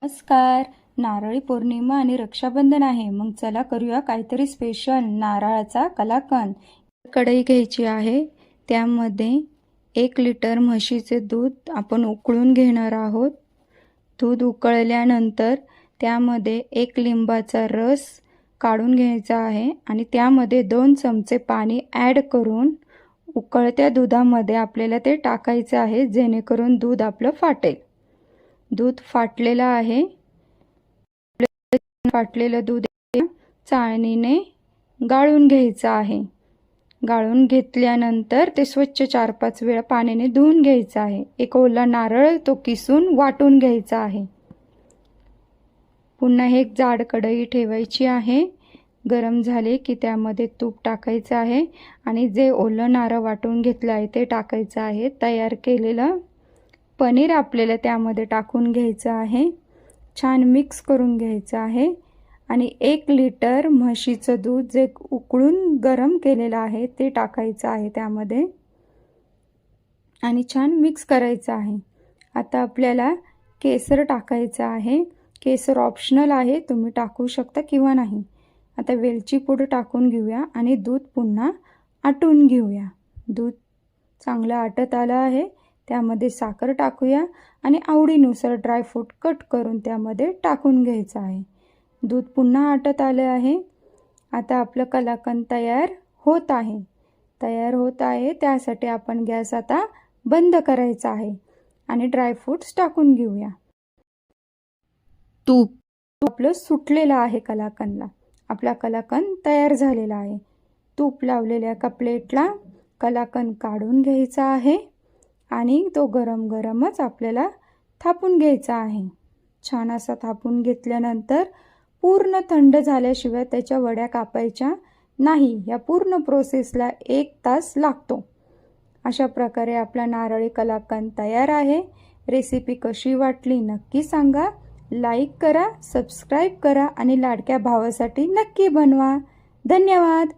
नमस्कार. नारळी पौर्णिमा आणि रक्षाबंधन आहे. मग चला करूया काहीतरी स्पेशल. नारळाचा कलाकंद. कढई घ्यायची आहे. त्यामध्ये 1 लिटर म्हशीचे दूध आपण उकळून घेणार आहोत. दूध उकळल्यानंतर त्यामध्ये 1 लिंबाचा रस काढून घ्यायचा आहे आणि त्यामध्ये 2 चमचे पाणी ॲड करून उकळत्या दुधामध्ये आपल्याला ते टाकायचं आहे, जेणेकरून दूध आपलं फाटेल. दूध फाटलेलं आहे. फाटलेलं दूध चाळणीने गाळून घ्यायचं आहे. गाळून घेतल्यानंतर ते स्वच्छ 4-5 वेळा पाण्याने धुवून घ्यायचं आहे. एक ओला नारळ तो किसून वाटून घ्यायचा आहे. पुन्हा एक जाड कढई ठेवायची आहे. गरम झाले की त्यामध्ये तूप टाकायचं आहे आणि जे ओलं नारळ वाटून घेतलं आहे ते टाकायचं आहे. तयार केलेलं पनीर आपल्याला त्यामध्ये टाकून घ्यायचं आहे. छान मिक्स करून घ्यायचं आहे आणि 1 लिटर म्हशीचं दूध जे उकळून गरम केलेलं आहे ते टाकायचं आहे त्यामध्ये आणि छान मिक्स करायचं आहे. आता आपल्याला केसर टाकायचं आहे. केसर ऑप्शनल आहे, तुम्ही टाकू शकता किंवा नाही. आता वेलची पूड टाकून घेऊया आणि दूध पुन्हा आटून घेऊया. दूध चांगलं आटत आलं आहे. त्यामध्ये साखर टाकूया आणि आवडीनुसार ड्रायफ्रूट कट करून त्यामध्ये टाकून घ्यायचं आहे. दूध पुन्हा आटत आलं आहे. आता आपलं कलाकंद तयार होत आहे. त्यासाठी आपण गॅस आता बंद करायचा आहे आणि ड्रायफ्रूट्स टाकून घेऊया. तूप आपलं सुटलेलं आहे कलाकंदला. आपला कलाकंद तयार झालेला आहे. तूप लावलेल्या एका प्लेटला कलाकंद काढून घ्यायचा आहे आणि तो गरमच आपल्याला थापून घ्यायचा आहे. छान असा थापून घेतल्यानंतर पूर्ण थंड झाल्याशिवाय त्याच्या वड्या कापायच्या नाही. या पूर्ण प्रोसेसला 1 तास लागतो. अशा प्रकारे आपला नारळी कलाकंद तयार आहे. रेसिपी कशी वाटली नक्की सांगा. लाईक करा, सबस्क्राईब करा आणि लाडक्या भावासाठी नक्की बनवा. धन्यवाद.